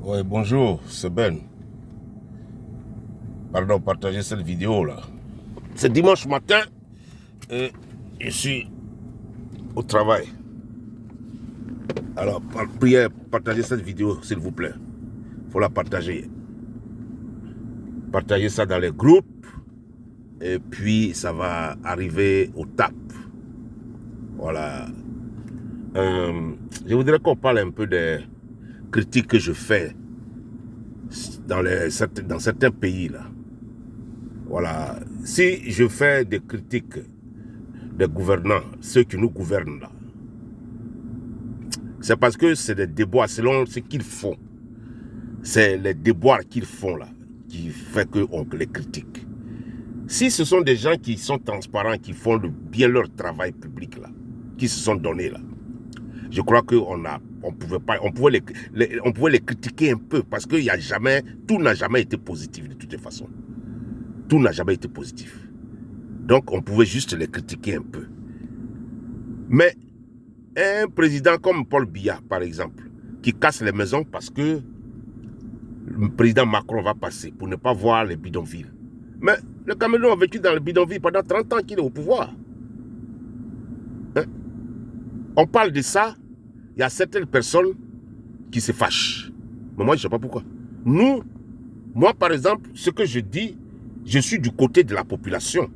Ouais, bonjour, c'est Ben. Pardon, partagez cette vidéo là. C'est dimanche matin et je suis au travail. Alors, priez, partagez cette vidéo s'il vous plaît. Il faut la partager. Partagez ça dans les groupes et puis ça va arriver au TAP. Voilà. Je voudrais qu'on parle un peu des critiques que je fais dans certains pays là. Voilà. Si je fais des critiques des gouvernants, ceux qui nous gouvernent là, c'est parce que c'est des déboires selon ce qu'ils font. C'est les déboires qu'ils font là qui fait qu'on les critique. Si ce sont des gens qui sont transparents, qui font bien leur travail public là, qui se sont donnés là, je crois qu'on pouvait les critiquer un peu parce que tout n'a jamais été positif de toutes les façons. Tout n'a jamais été positif. Donc on pouvait juste les critiquer un peu. Mais un président comme Paul Biya, par exemple, qui casse les maisons parce que le président Macron va passer pour ne pas voir les bidonvilles. Mais le Cameroun a vécu dans le bidonville pendant 30 ans qu'il est au pouvoir. Hein? On parle de ça, il y a certaines personnes qui se fâchent. Mais moi, je ne sais pas pourquoi. Moi, par exemple, ce que je dis, je suis du côté de la population.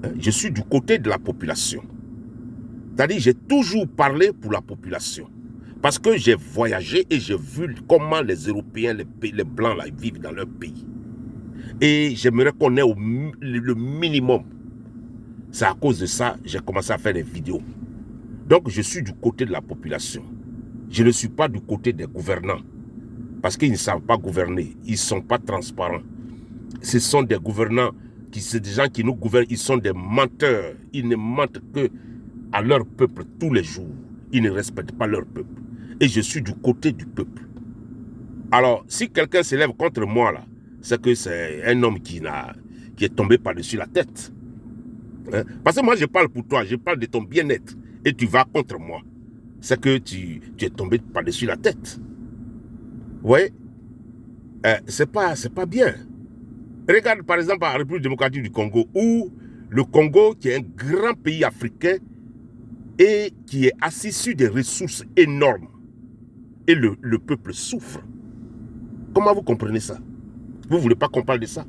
Hein? Je suis du côté de la population. C'est-à-dire, j'ai toujours parlé pour la population. Parce que j'ai voyagé et j'ai vu comment les Européens, les Blancs, là, vivent dans leur pays. Et j'aimerais qu'on ait le minimum. C'est à cause de ça que j'ai commencé à faire des vidéos. Donc, je suis du côté de la population. Je ne suis pas du côté des gouvernants. Parce qu'ils ne savent pas gouverner. Ils ne sont pas transparents. Ce sont des gouvernants, c'est des gens qui nous gouvernent. Ils sont des menteurs. Ils ne mentent que à leur peuple tous les jours. Ils ne respectent pas leur peuple. Et je suis du côté du peuple. Alors, si quelqu'un s'élève contre moi, là, c'est que c'est un homme qui est tombé par-dessus la tête. Hein? Parce que moi, je parle pour toi, je parle de ton bien-être. Et tu vas contre moi. C'est que tu es tombé par-dessus la tête. Vous voyez? C'est pas bien. Regarde par exemple la République démocratique du Congo, où le Congo, qui est un grand pays africain, et qui est assis sur des ressources énormes. Et le peuple souffre. Comment vous comprenez ça? Vous ne voulez pas qu'on parle de ça?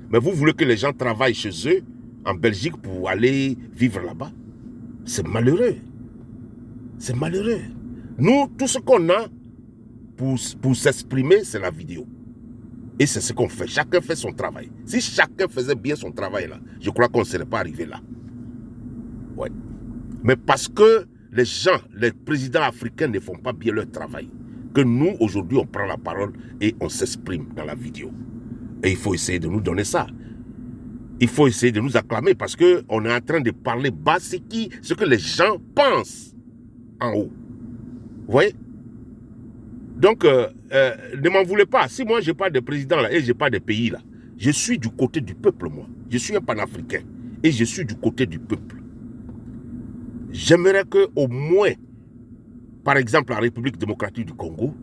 Mais vous voulez que les gens travaillent chez eux, en Belgique, pour aller vivre là-bas? C'est malheureux. C'est malheureux. Nous, tout ce qu'on a pour s'exprimer, c'est la vidéo. Et c'est ce qu'on fait. Chacun fait son travail. Si chacun faisait bien son travail là, je crois qu'on ne serait pas arrivé là. Ouais. Mais parce que les gens, les présidents africains ne font pas bien leur travail, que nous, aujourd'hui, on prend la parole et on s'exprime dans la vidéo. Et il faut essayer de nous donner ça. Il faut essayer de nous acclamer parce qu'on est en train de parler bas, ce que les gens pensent en haut. Vous voyez? Donc, ne m'en voulez pas. Si moi, je n'ai pas de président là et je n'ai pas de pays là, je suis du côté du peuple, moi. Je suis un panafricain et je suis du côté du peuple. J'aimerais qu'au moins, par exemple, la République démocratique du Congo,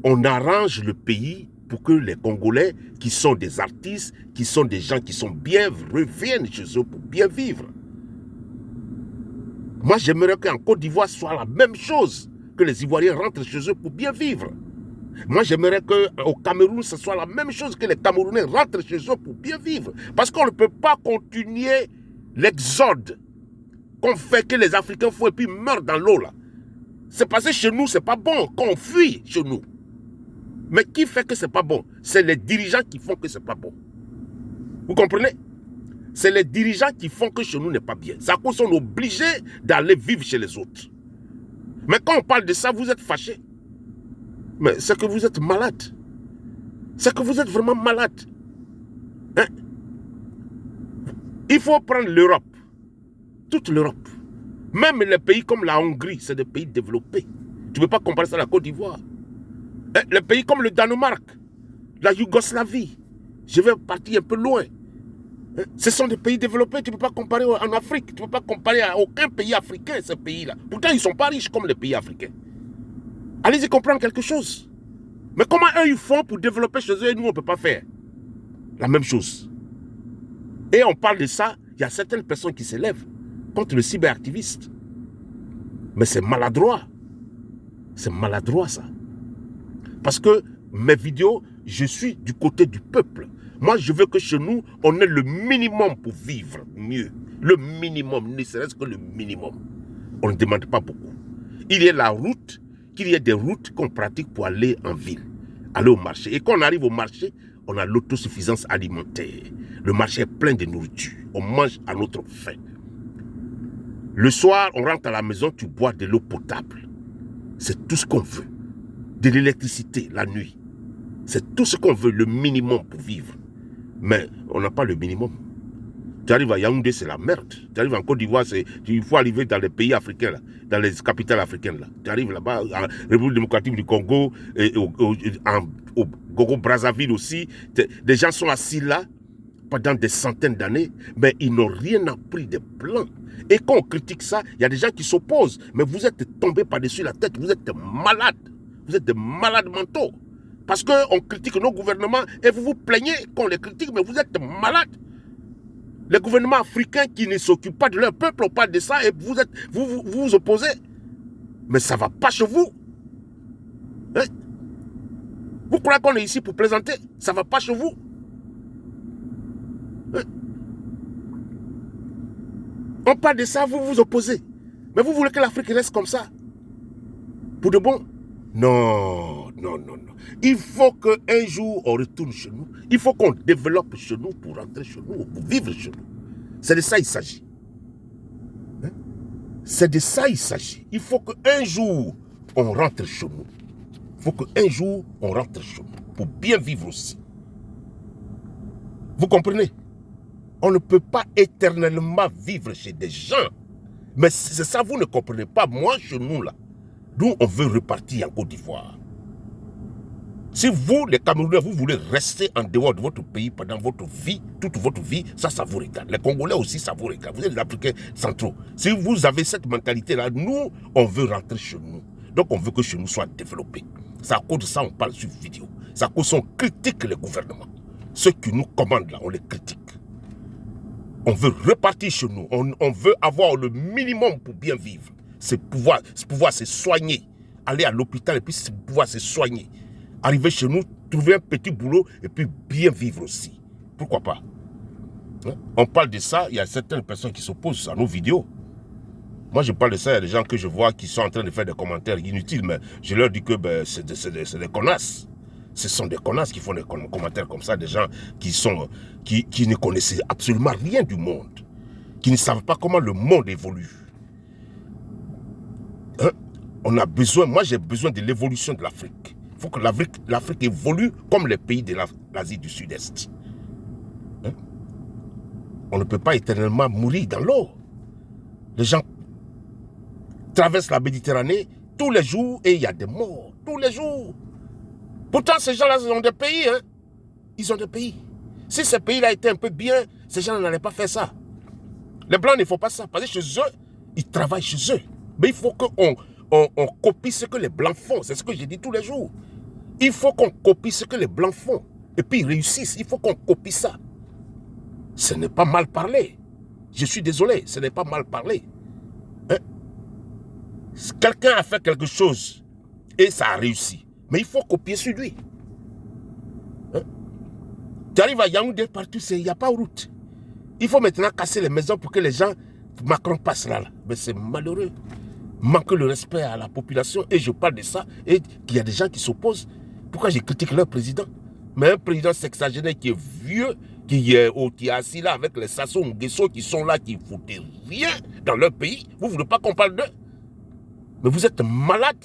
on arrange le pays pour que les Congolais, qui sont des artistes, qui sont des gens qui sont bien, reviennent chez eux pour bien vivre. Moi, j'aimerais qu'en Côte d'Ivoire soit la même chose, que les Ivoiriens rentrent chez eux pour bien vivre. Moi, j'aimerais qu'au Cameroun, ce soit la même chose, que les Camerounais rentrent chez eux pour bien vivre. Parce qu'on ne peut pas continuer l'exode qu'on fait, que les Africains font et puis meurent dans l'eau là. C'est parce que chez nous, c'est pas bon, qu'on fuit chez nous. Mais qui fait que c'est pas bon? C'est les dirigeants qui font que c'est pas bon. Vous comprenez? C'est les dirigeants qui font que chez nous n'est pas bien. C'est à cause qu'on est obligé d'aller vivre chez les autres. Mais quand on parle de ça, vous êtes fâchés. Mais c'est que vous êtes malade. C'est que vous êtes vraiment malade. Hein? Il faut prendre l'Europe. Toute l'Europe. Même les pays comme la Hongrie, c'est des pays développés. Tu ne peux pas comparer ça à la Côte d'Ivoire. Les pays comme le Danemark, la Yougoslavie, je vais partir un peu loin. Ce sont des pays développés, tu ne peux pas comparer en Afrique. Tu ne peux pas comparer à aucun pays africain, ces pays-là. Pourtant, ils ne sont pas riches comme les pays africains. Allez-y comprendre quelque chose. Mais comment eux, ils font pour développer chez eux et nous, on ne peut pas faire la même chose? Et on parle de ça, il y a certaines personnes qui s'élèvent contre le cyberactiviste. Mais c'est maladroit. C'est maladroit, ça. Parce que mes vidéos, je suis du côté du peuple. Moi, je veux que chez nous, on ait le minimum pour vivre mieux. Le minimum, ne serait-ce que le minimum. On ne demande pas beaucoup. Il y a la route, qu'il y ait des routes qu'on pratique pour aller en ville, aller au marché. Et quand on arrive au marché, on a l'autosuffisance alimentaire. Le marché est plein de nourriture. On mange à notre faim. Le soir, on rentre à la maison, tu bois de l'eau potable. C'est tout ce qu'on veut. De l'électricité la nuit. C'est tout ce qu'on veut, le minimum pour vivre. Mais on n'a pas le minimum. Tu arrives à Yaoundé, c'est la merde. Tu arrives en Côte d'Ivoire, il faut arriver dans les pays africains, là, dans les capitales africaines. Là. Tu arrives là-bas, en République démocratique du Congo, et au Congo-Brazzaville aussi. Des gens sont assis là pendant des centaines d'années, mais ils n'ont rien appris des plans. Et quand on critique ça, il y a des gens qui s'opposent. Mais vous êtes tombés par-dessus la tête, vous êtes malades. Vous êtes des malades mentaux. Parce qu'on critique nos gouvernements et vous vous plaignez qu'on les critique, mais vous êtes malades. Les gouvernements africains qui ne s'occupent pas de leur peuple, on parle de ça et vous opposez. Mais ça ne va pas chez vous. Hein? Vous croyez qu'on est ici pour plaisanter? Ça ne va pas chez vous. Hein? On parle de ça, vous vous opposez. Mais vous voulez que l'Afrique reste comme ça? Pour de bon? Non, non, non, non. Il faut qu'un jour on retourne chez nous. Il faut qu'on développe chez nous pour rentrer chez nous, pour vivre chez nous. C'est de ça il s'agit. Hein? C'est de ça il s'agit. Il faut qu'un jour on rentre chez nous. Il faut qu'un jour on rentre chez nous pour bien vivre aussi. Vous comprenez? On ne peut pas éternellement vivre chez des gens. Mais c'est ça, vous ne comprenez pas. Moi, chez nous, là, d'où on veut repartir en Côte d'Ivoire. Si vous, les Camerounais, vous voulez rester en dehors de votre pays pendant votre vie, toute votre vie, ça vous regarde. Les Congolais aussi, ça vous regarde. Vous êtes les Africains centraux. Si vous avez cette mentalité-là, nous, on veut rentrer chez nous. Donc, on veut que chez nous soit développé. C'est à cause de ça on parle sur vidéo. C'est à cause qu'on critique les gouvernements. Ceux qui nous commandent là, on les critique. On veut repartir chez nous. On veut avoir le minimum pour bien vivre. C'est pouvoir se soigner. Aller à l'hôpital et puis pouvoir se soigner. Arriver chez nous, trouver un petit boulot et puis bien vivre aussi. Pourquoi pas? Hein? On parle de ça, il y a certaines personnes qui s'opposent à nos vidéos. Moi, je parle de ça, il y a des gens que je vois qui sont en train de faire des commentaires inutiles, mais je leur dis que c'est des connasses. Ce sont des connasses qui font des commentaires comme ça, des gens qui ne connaissent absolument rien du monde, qui ne savent pas comment le monde évolue. Hein? On a besoin, moi j'ai besoin de l'évolution de l'Afrique. Il faut que l'Afrique évolue comme les pays de l'Asie du Sud-Est. Hein? On ne peut pas éternellement mourir dans l'eau. Les gens traversent la Méditerranée tous les jours et il y a des morts, tous les jours. Pourtant, ces gens-là, ils ont des pays. Hein? Ils ont des pays. Si ces pays-là étaient un peu bien, ces gens n'allaient pas faire ça. Les Blancs ne font pas ça. Parce que chez eux, ils travaillent chez eux. Mais il faut qu'on copie ce que les Blancs font. C'est ce que je dis tous les jours. Il faut qu'on copie ce que les Blancs font. Et puis ils réussissent. Il faut qu'on copie ça. Ce n'est pas mal parlé. Je suis désolé, ce n'est pas mal parlé. Hein? Quelqu'un a fait quelque chose et ça a réussi. Mais il faut copier sur lui. Hein? Tu arrives à Yaoundé, partout, il n'y a pas de route. Il faut maintenant casser les maisons pour que les gens, Macron passe là. Mais c'est malheureux. Manque le respect à la population. Et je parle de ça. Et qu'il y a des gens qui s'opposent. Pourquoi je critique leur président? Mais un président sexagénaire qui est vieux, qui est assis là avec les Sassou Nguesso qui sont là, qui ne foutent rien dans leur pays. Vous ne voulez pas qu'on parle d'eux? Mais vous êtes malade.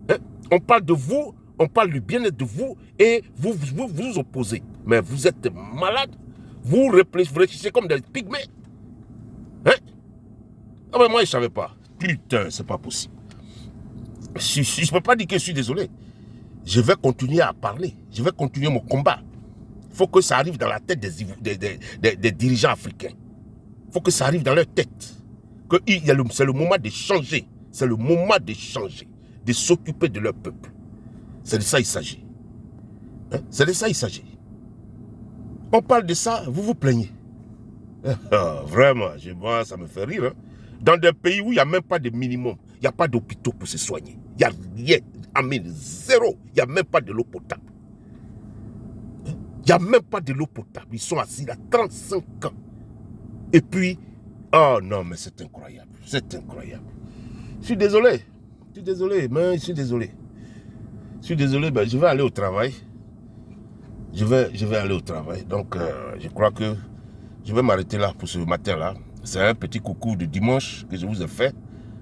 Hein? On parle de vous, on parle du bien-être de vous et vous vous opposez. Mais vous êtes malade. Vous réfléchissez comme des pygmées. Hein? Ah ben moi je ne savais pas. Putain, c'est pas possible. Je ne peux pas dire que je suis désolé. Je vais continuer à parler. Je vais continuer mon combat. Il faut que ça arrive dans la tête des dirigeants africains. Il faut que ça arrive dans leur tête. C'est le moment de changer. C'est le moment de changer. de s'occuper de leur peuple. C'est de ça qu'il s'agit. Hein? C'est de ça qu'il s'agit. On parle de ça, vous vous plaignez. Vraiment, moi, ça me fait rire. Hein? Dans des pays où il n'y a même pas de minimum, il n'y a pas d'hôpitaux pour se soigner. Il n'y a rien. Amen, zéro. Il n'y a même pas de l'eau potable. Il n'y a même pas de l'eau potable. Ils sont assis là 35 ans. Et puis, oh non, mais c'est incroyable. C'est incroyable. Je suis désolé. Mais je suis désolé. Ben, je vais aller au travail. Je vais aller au travail. Donc, je crois que je vais m'arrêter là pour ce matin-là. C'est un petit coucou de dimanche que je vous ai fait.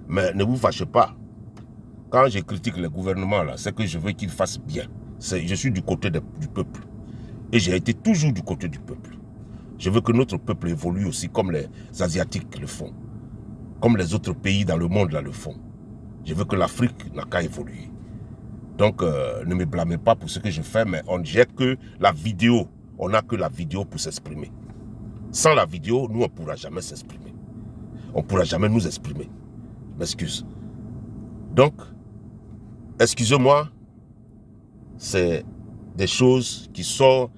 Mais ne vous fâchez pas. Quand je critique le gouvernement, là, c'est que je veux qu'il fasse bien. Je suis du côté du peuple. Et j'ai été toujours du côté du peuple. Je veux que notre peuple évolue aussi comme les Asiatiques le font. Comme les autres pays dans le monde là le font. Je veux que l'Afrique n'a qu'à évoluer. Donc, ne me blâmez pas pour ce que je fais, mais on n'a que la vidéo. On n'a que la vidéo pour s'exprimer. Sans la vidéo, nous, on ne pourra jamais s'exprimer. On ne pourra jamais nous exprimer. Je m'excuse. Donc, excusez-moi, c'est des choses qui sont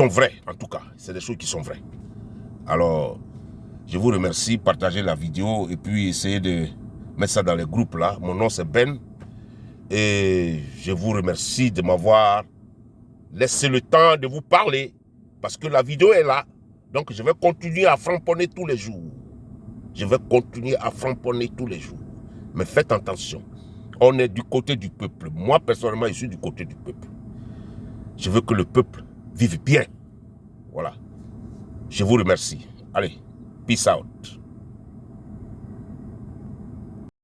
vraies, en tout cas. C'est des choses qui sont vraies. Alors, je vous remercie. Partagez la vidéo et puis essayez de mettre ça dans les groupes là. Mon nom, c'est Ben. Et je vous remercie de m'avoir laissé le temps de vous parler. Parce que la vidéo est là. Donc, je vais continuer à framponner tous les jours. Je vais continuer à framponner tous les jours. Mais faites attention. On est du côté du peuple. Moi, personnellement, je suis du côté du peuple. Je veux que le peuple vive bien. Voilà. Je vous remercie. Allez, peace out.